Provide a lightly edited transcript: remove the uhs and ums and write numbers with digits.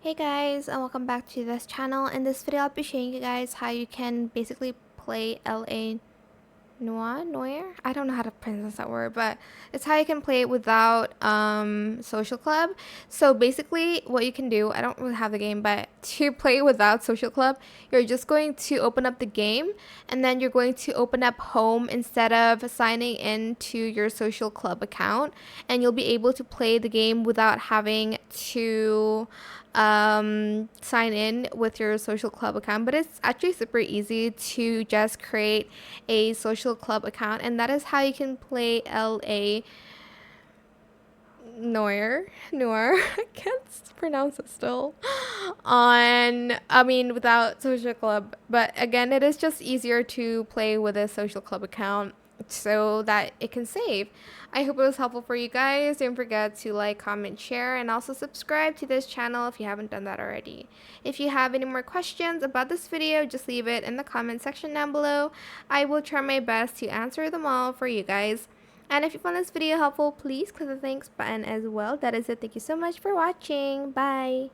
Hey guys, and welcome back to this channel. In this video I'll be showing you guys how you can basically play LA Noire. I don't know how to pronounce that word, but it's how you can play it without social club. So basically what you can do, I don't really have the game, but to play without social club, you're just going to open up the game and then you're going to open up home instead of signing in to your social club account, and you'll be able to play the game without having to sign in with your social club account. But it's actually super easy to just create a social club account, and that is how you can play LA Noire. I can't pronounce it still. Without social club. But again, it is just easier to play with a social club account so that it can save. I hope it was helpful for you guys. Don't forget to like, comment, share, and also subscribe to this channel if you haven't done that already. If you have any more questions about this video, just leave it in the comment section down below. I will try my best to answer them all for you guys. And if you found this video helpful, please click the thanks button as well. That is it. Thank you so much for watching. Bye.